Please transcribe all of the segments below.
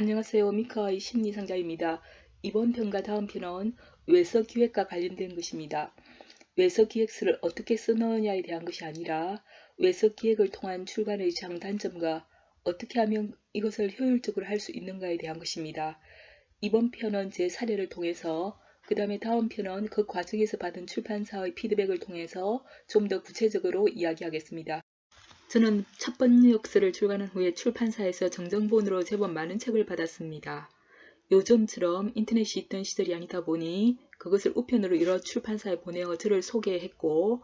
안녕하세요. 미카의 심리상자입니다. 이번 편과 다음 편은 외서 기획과 관련된 것입니다. 외서 기획서를 어떻게 쓰느냐에 대한 것이 아니라 외서 기획을 통한 출간의 장단점과 어떻게 하면 이것을 효율적으로 할 수 있는가에 대한 것입니다. 이번 편은 제 사례를 통해서 그 다음에 다음 편은 그 과정에서 받은 출판사의 피드백을 통해서 좀 더 구체적으로 이야기하겠습니다. 저는 첫 번역서를 출간한 후에 출판사에서 정정본으로 제법 많은 책을 받았습니다. 요즘처럼 인터넷이 있던 시절이 아니다 보니 그것을 우편으로 여러 출판사에 보내어 저를 소개했고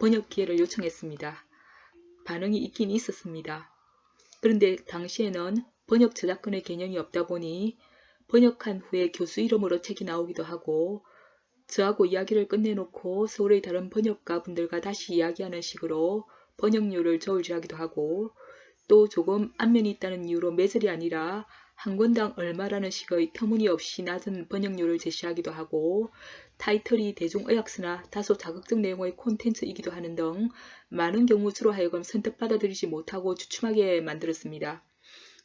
번역 기회를 요청했습니다. 반응이 있긴 있었습니다. 그런데 당시에는 번역 저작권의 개념이 없다 보니 번역한 후에 교수 이름으로 책이 나오기도 하고 저하고 이야기를 끝내놓고 서울의 다른 번역가 분들과 다시 이야기하는 식으로 번역료를 저울질하기도 하고 또 조금 안면이 있다는 이유로 매절이 아니라 한 권당 얼마라는 식의 터무니없이 낮은 번역료를 제시하기도 하고 타이틀이 대중의학서나 다소 자극적 내용의 콘텐츠이기도 하는 등 많은 경우 저로 하여금 선뜻 받아들이지 못하고 주춤하게 만들었습니다.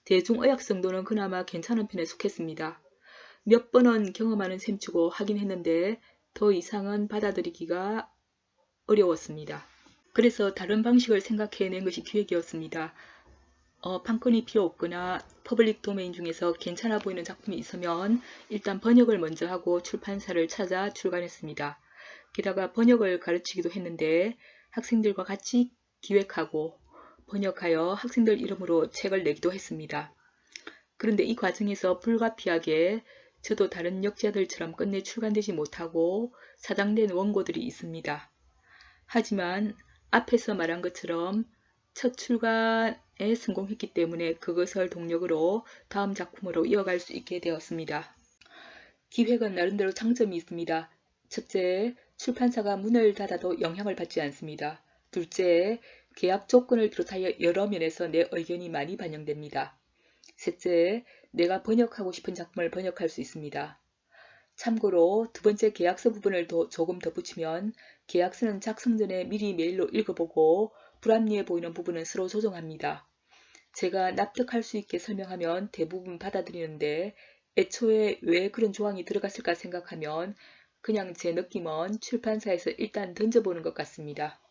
대중의학 정도는 그나마 괜찮은 편에 속했습니다. 몇 번은 경험하는 셈치고 하긴 했는데 더 이상은 받아들이기가 어려웠습니다. 그래서 다른 방식을 생각해낸 것이 기획이었습니다. 판권이 필요 없거나 퍼블릭 도메인 중에서 괜찮아 보이는 작품이 있으면 일단 번역을 먼저 하고 출판사를 찾아 출간했습니다. 게다가 번역을 가르치기도 했는데 학생들과 같이 기획하고 번역하여 학생들 이름으로 책을 내기도 했습니다. 그런데 이 과정에서 불가피하게 저도 다른 역자들처럼 끝내 출간되지 못하고 사장된 원고들이 있습니다. 하지만 앞에서 말한 것처럼 첫 출간에 성공했기 때문에 그것을 동력으로 다음 작품으로 이어갈 수 있게 되었습니다. 기획은 나름대로 장점이 있습니다. 첫째, 출판사가 문을 닫아도 영향을 받지 않습니다. 둘째, 계약 조건을 비롯하여 여러 면에서 내 의견이 많이 반영됩니다. 셋째, 내가 번역하고 싶은 작품을 번역할 수 있습니다. 참고로 두 번째 계약서 부분을 조금 덧붙이면 계약서는 작성 전에 미리 메일로 읽어보고 불합리해 보이는 부분은 서로 조정합니다. 제가 납득할 수 있게 설명하면 대부분 받아들이는데 애초에 왜 그런 조항이 들어갔을까 생각하면 그냥 제 느낌은 출판사에서 일단 던져보는 것 같습니다.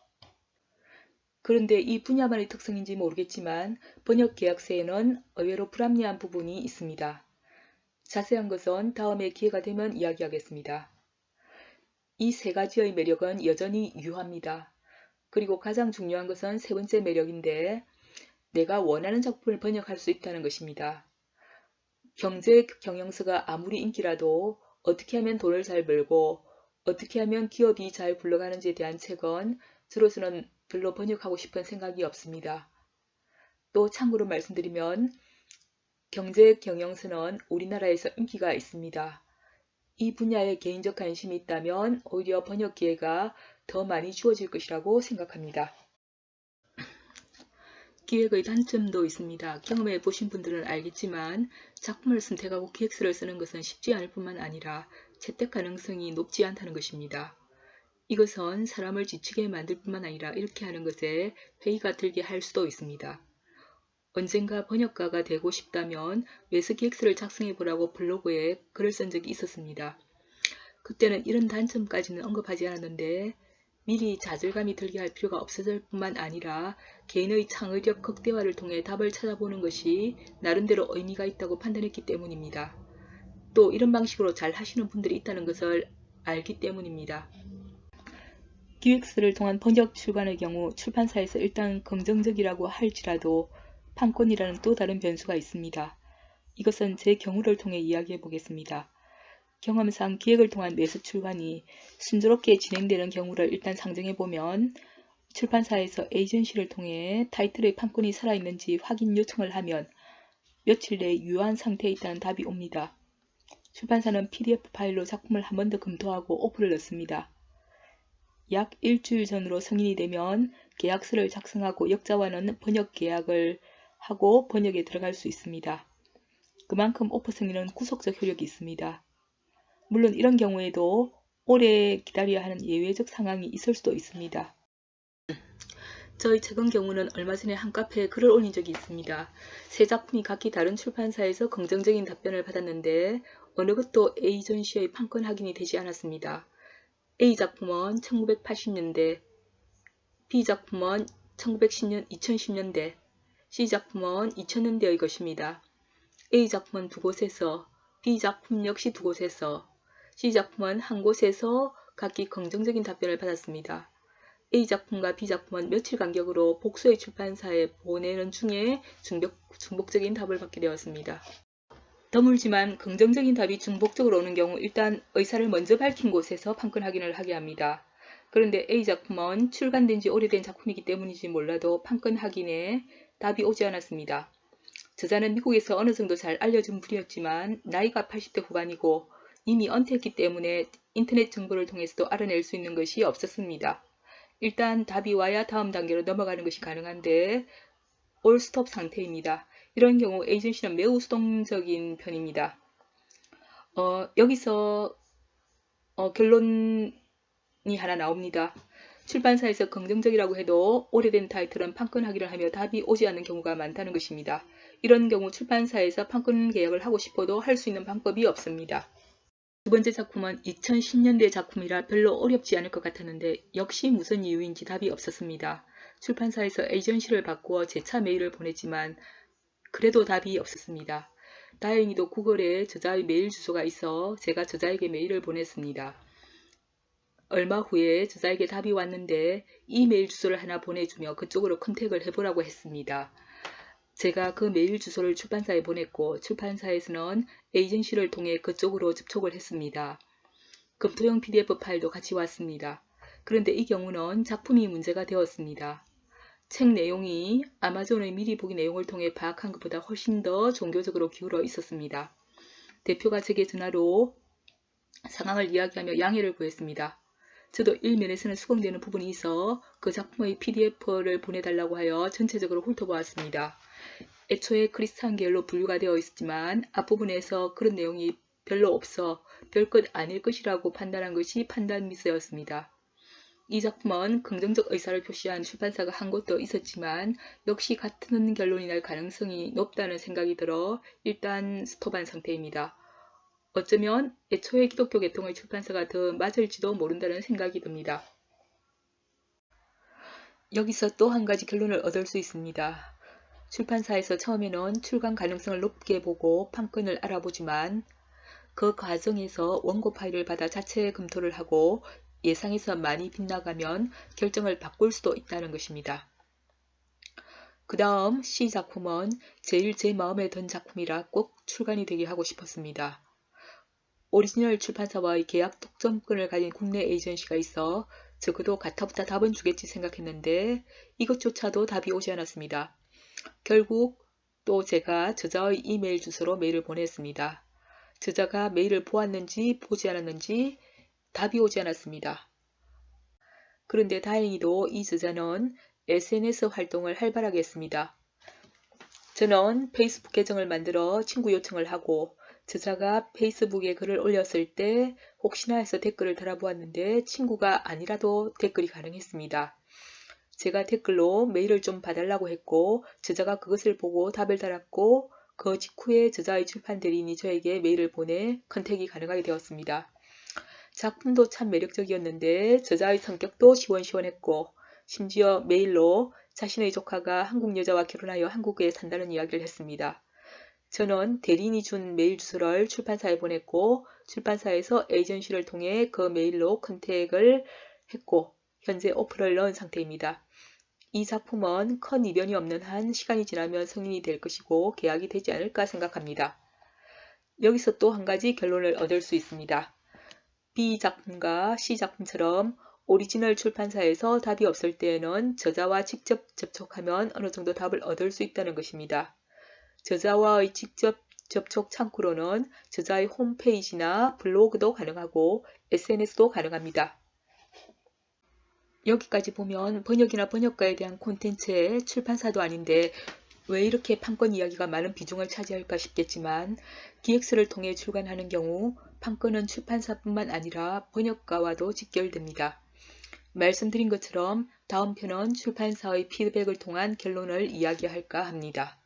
그런데 이 분야만의 특성인지 모르겠지만 번역 계약서에는 의외로 불합리한 부분이 있습니다. 자세한 것은 다음에 기회가 되면 이야기하겠습니다. 이 세 가지의 매력은 여전히 유효합니다. 그리고 가장 중요한 것은 세 번째 매력인데 내가 원하는 작품을 번역할 수 있다는 것입니다. 경제 경영서가 아무리 인기라도 어떻게 하면 돈을 잘 벌고 어떻게 하면 기업이 잘 굴러가는지에 대한 책은 저로서는 별로 번역하고 싶은 생각이 없습니다. 또 참고로 말씀드리면 경제 경영서는 우리나라에서 인기가 있습니다. 이 분야에 개인적 관심이 있다면 오히려 번역 기회가 더 많이 주어질 것이라고 생각합니다. 기획의 단점도 있습니다. 경험해 보신 분들은 알겠지만 작품을 선택하고 기획서를 쓰는 것은 쉽지 않을 뿐만 아니라 채택 가능성이 높지 않다는 것입니다. 이것은 사람을 지치게 만들 뿐만 아니라 이렇게 하는 것에 회의가 들게 할 수도 있습니다. 언젠가 번역가가 되고 싶다면 외서 기획서를 작성해 보라고 블로그에 글을 쓴 적이 있었습니다. 그때는 이런 단점까지는 언급하지 않았는데 미리 좌절감이 들게 할 필요가 없어질 뿐만 아니라 개인의 창의력 극대화를 통해 답을 찾아보는 것이 나름대로 의미가 있다고 판단했기 때문입니다. 또 이런 방식으로 잘 하시는 분들이 있다는 것을 알기 때문입니다. 기획서를 통한 번역 출간의 경우 출판사에서 일단 긍정적이라고 할지라도 판권이라는 또 다른 변수가 있습니다. 이것은 제 경우를 통해 이야기해 보겠습니다. 경험상 기획을 통한 외서 출간이 순조롭게 진행되는 경우를 일단 상정해 보면 출판사에서 에이전시를 통해 타이틀의 판권이 살아있는지 확인 요청을 하면 며칠 내에 유효한 상태에 있다는 답이 옵니다. 출판사는 PDF 파일로 작품을 한 번 더 검토하고 오프를 넣습니다. 약 일주일 전으로 승인이 되면 계약서를 작성하고 역자와는 번역 계약을 하고 번역에 들어갈 수 있습니다. 그만큼 오프 승인은 구속적 효력이 있습니다. 물론 이런 경우에도 오래 기다려야 하는 예외적 상황이 있을 수도 있습니다. 저희 최근 경우는 얼마 전에 한 카페에 글을 올린 적이 있습니다. 세 작품이 각기 다른 출판사에서 긍정적인 답변을 받았는데 어느 것도 에이전시의 판권 확인이 되지 않았습니다. A 작품은 1980년대, B 작품은 2010년대, C 작품은 2000년대의 것입니다. A 작품은 두 곳에서, B 작품 역시 두 곳에서, C 작품은 한 곳에서 각기 긍정적인 답변을 받았습니다. A 작품과 B 작품은 며칠 간격으로 복수의 출판사에 보내는 중에 중복적인 답을 받게 되었습니다. 드물지만 긍정적인 답이 중복적으로 오는 경우 일단 의사를 먼저 밝힌 곳에서 판권 확인을 하게 합니다. 그런데 A 작품은 출간된 지 오래된 작품이기 때문인지 몰라도 판권 확인에 답이 오지 않았습니다. 저자는 미국에서 어느 정도 잘 알려진 분이었지만 나이가 80대 후반이고 이미 은퇴했기 때문에 인터넷 정보를 통해서도 알아낼 수 있는 것이 없었습니다. 일단 답이 와야 다음 단계로 넘어가는 것이 가능한데 올스톱 상태입니다. 이런 경우 에이전시는 매우 수동적인 편입니다. 여기서 결론이 하나 나옵니다. 출판사에서 긍정적이라고 해도 오래된 타이틀은 판권 확인을 하며 답이 오지 않는 경우가 많다는 것입니다. 이런 경우 출판사에서 판권 계약을 하고 싶어도 할 수 있는 방법이 없습니다. 두 번째 작품은 2010년대 작품이라 별로 어렵지 않을 것 같았는데 역시 무슨 이유인지 답이 없었습니다. 출판사에서 에이전시를 바꾸어 재차 메일을 보냈지만 그래도 답이 없었습니다. 다행히도 구글에 저자의 메일 주소가 있어 제가 저자에게 메일을 보냈습니다. 얼마 후에 저자에게 답이 왔는데 이메일 주소를 하나 보내주며 그쪽으로 컨택을 해보라고 했습니다. 제가 그 메일 주소를 출판사에 보냈고 출판사에서는 에이전시를 통해 그쪽으로 접촉을 했습니다. 검토용 PDF 파일도 같이 왔습니다. 그런데 이 경우는 작품이 문제가 되었습니다. 책 내용이 아마존의 미리 보기 내용을 통해 파악한 것보다 훨씬 더 종교적으로 기울어 있었습니다. 대표가 제게 전화로 상황을 이야기하며 양해를 구했습니다. 저도 일면에서는 수긍되는 부분이 있어 그 작품의 PDF를 보내달라고 하여 전체적으로 훑어보았습니다. 애초에 크리스찬계열로 분류가 되어 있었지만 앞부분에서 그런 내용이 별로 없어 별것 아닐 것이라고 판단한 것이 판단 미스였습니다. 이 작품은 긍정적 의사를 표시한 출판사가 한 곳도 있었지만 역시 같은 결론이 날 가능성이 높다는 생각이 들어 일단 스톱한 상태입니다. 어쩌면 애초에 기독교 계통의 출판사가 더 맞을지도 모른다는 생각이 듭니다. 여기서 또 한 가지 결론을 얻을 수 있습니다. 출판사에서 처음에는 출간 가능성을 높게 보고 판권을 알아보지만 그 과정에서 원고 파일을 받아 자체 검토를 하고 예상에서 많이 빗나가면 결정을 바꿀 수도 있다는 것입니다. 그 다음 C 작품은 제일 제 마음에 든 작품이라 꼭 출간이 되게 하고 싶었습니다. 오리지널 출판사와의 계약 독점권을 가진 국내 에이전시가 있어 적어도 가타부타 답은 주겠지 생각했는데 이것조차도 답이 오지 않았습니다. 결국 또 제가 저자의 이메일 주소로 메일을 보냈습니다. 저자가 메일을 보았는지 보지 않았는지 답이 오지 않았습니다. 그런데 다행히도 이 저자는 SNS 활동을 활발하게 했습니다. 저는 페이스북 계정을 만들어 친구 요청을 하고 저자가 페이스북에 글을 올렸을 때 혹시나 해서 댓글을 달아보았는데 친구가 아니라도 댓글이 가능했습니다. 제가 댓글로 메일을 좀 봐달라고 했고 저자가 그것을 보고 답을 달았고 그 직후에 저자의 출판 대리인이 저에게 메일을 보내 컨택이 가능하게 되었습니다. 작품도 참 매력적이었는데 저자의 성격도 시원시원했고 심지어 메일로 자신의 조카가 한국 여자와 결혼하여 한국에 산다는 이야기를 했습니다. 저는 대리인이 준 메일 주소를 출판사에 보냈고 출판사에서 에이전시를 통해 그 메일로 컨택을 했고 현재 오프를 넣은 상태입니다. 이 작품은 큰 이변이 없는 한 시간이 지나면 성인이 될 것이고 계약이 되지 않을까 생각합니다. 여기서 또 한 가지 결론을 얻을 수 있습니다. B 작품과 C 작품처럼 오리지널 출판사에서 답이 없을 때에는 저자와 직접 접촉하면 어느 정도 답을 얻을 수 있다는 것입니다. 저자와의 직접 접촉 창구로는 저자의 홈페이지나 블로그도 가능하고 SNS도 가능합니다. 여기까지 보면 번역이나 번역가에 대한 콘텐츠의 출판사도 아닌데 왜 이렇게 판권 이야기가 많은 비중을 차지할까 싶겠지만 기획서를 통해 출간하는 경우 판권은 출판사뿐만 아니라 번역가와도 직결됩니다. 말씀드린 것처럼 다음 편은 출판사의 피드백을 통한 결론을 이야기할까 합니다.